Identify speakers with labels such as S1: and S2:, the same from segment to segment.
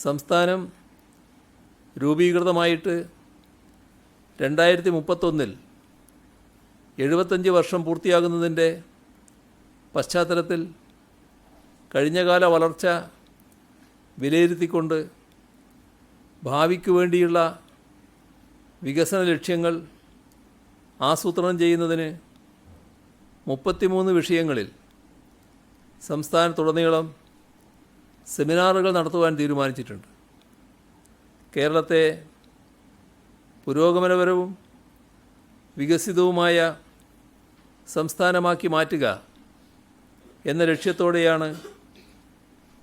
S1: സംസ്ഥാനം രൂപീകൃതമായിട്ട് 2031 75 വർഷം പൂർത്തിയാകുന്നതിൻ്റെ പശ്ചാത്തലത്തിൽ കഴിഞ്ഞകാല വളർച്ച വിലയിരുത്തിക്കൊണ്ട് ഭാവിക്ക് വേണ്ടിയുള്ള വികസന ലക്ഷ്യങ്ങൾ ആസൂത്രണം ചെയ്യുന്നതിന് 33 വിഷയങ്ങളിൽ സംസ്ഥാനത്തുടനീളം സെമിനാറുകൾ നടത്തുവാൻ തീരുമാനിച്ചിട്ടുണ്ട്. കേരളത്തെ പുരോഗമനപരവും വികസിതവുമായ സംസ്ഥാനമാക്കി മാറ്റുക എന്ന ലക്ഷ്യത്തോടെയാണ്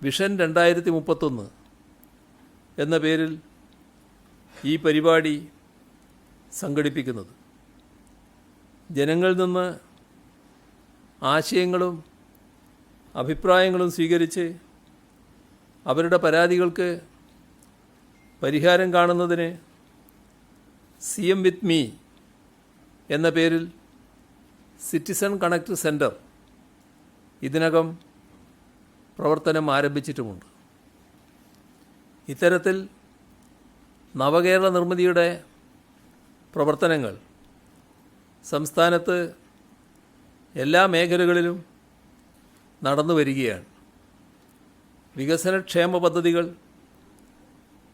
S1: വിഷൻ 2031 എന്ന പേരിൽ ഈ പരിപാടി സംഘടിപ്പിക്കുന്നത്. ജനങ്ങളിൽ നിന്ന് ആശയങ്ങളും അഭിപ്രായങ്ങളും സ്വീകരിച്ച് അവരുടെ പരാതികൾക്ക് പരിഹാരം കാണുന്നതിന് CM വിത്ത് മീ എന്ന പേരിൽ സിറ്റിസൺ കണക്ട് സെൻറ്റർ ഇതിനകം പ്രവർത്തനം ആരംഭിച്ചിട്ടുമുണ്ട്. ഇത്തരത്തിൽ നവകേരള നിർമ്മിതിയുടെ പ്രവർത്തനങ്ങൾ സംസ്ഥാനത്ത് എല്ലാ മേഖലകളിലും നടന്നു വരികയാണ്. വികസനക്ഷേമ പദ്ധതികൾ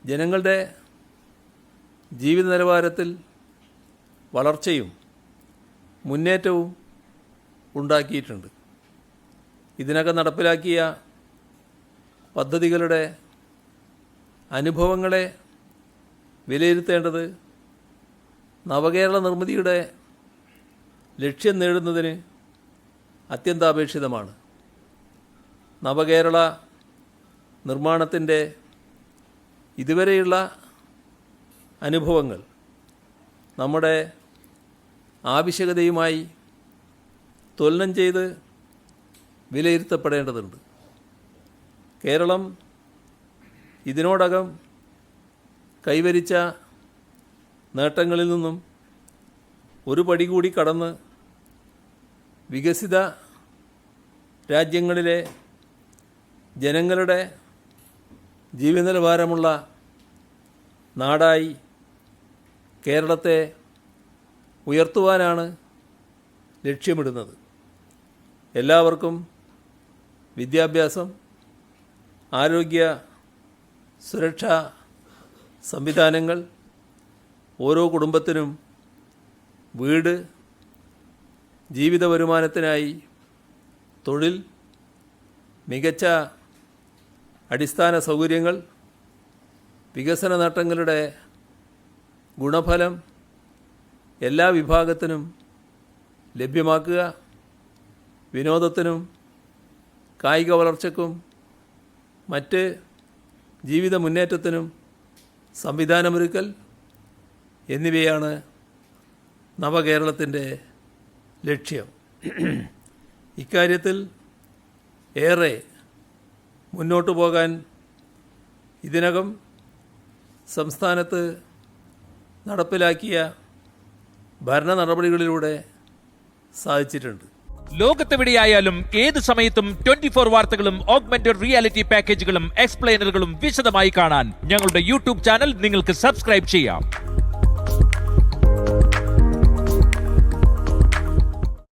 S1: ജനങ്ങളുടെ ജീവിത നിലവാരത്തിൽ വളർച്ചയും മുന്നേറ്റവും ഉണ്ടാക്കിയിട്ടുണ്ട്. ഇതിനകം നടപ്പിലാക്കിയ പദ്ധതികളുടെ അനുഭവങ്ങളെ വിലയിരുത്തേണ്ടത് നവകേരള നിർമ്മിതിയുടെ ലക്ഷ്യം നേടുന്നതിന് അത്യന്താപേക്ഷിതമാണ്. നവകേരള നിർമ്മാണത്തിൻ്റെ ഇതുവരെയുള്ള അനുഭവങ്ങൾ നമ്മുടെ ആവശ്യകതയുമായി തുലനം ചെയ്ത് വിലയിരുത്തപ്പെടേണ്ടതുണ്ട്. കേരളം ഇതിനോടകം കൈവരിച്ച നേട്ടങ്ങളിൽ നിന്നും ഒരു പടി കൂടി കടന്ന് വികസിത രാജ്യങ്ങളിലെ ജനങ്ങളുടെ ജീവിത നിലവാരമുള്ള നാടായി കേരളത്തെ ഉയർത്തുവാനാണ് ലക്ഷ്യമിടുന്നത്. എല്ലാവർക്കും വിദ്യാഭ്യാസം, ആരോഗ്യ, സുരക്ഷാ സംവിധാനങ്ങൾ, ഓരോ കുടുംബത്തിനും വീട്, ജീവിത വരുമാനത്തിനായി തൊഴിൽ, മികച്ച അടിസ്ഥാന സൗകര്യങ്ങൾ, വികസന നേട്ടങ്ങളുടെ ഗുണഫലം എല്ലാ വിഭാഗത്തിനും ലഭ്യമാക്കുക, വിനോദത്തിനും കായിക വളർച്ചയ്ക്കും മറ്റ് ജീവിത മുന്നേറ്റത്തിനും സംവിധാനമൊരുക്കൽ എന്നിവയാണ് നവകേരളത്തിൻ്റെ ലക്ഷ്യം. ഇക്കാര്യത്തിൽ ഏറെ മുന്നോട്ടു പോകാൻ ഇതിനകം സംസ്ഥാനത്ത് നടപ്പിലാക്കിയ ഭരണ നടപടികളിലൂടെ സാധിച്ചിട്ടുണ്ട്.
S2: ലോകത്തെവിടെയായാലും ഏത് സമയത്തും 24 വാർത്തകളും ഓഗ്മെന്റഡ് റിയാലിറ്റി പാക്കേജുകളും എക്സ്പ്ലെയിനറുകളും വിശദമായി കാണാൻ ഞങ്ങളുടെ യൂട്യൂബ് ചാനൽ നിങ്ങൾക്ക് സബ്സ്ക്രൈബ് ചെയ്യാം.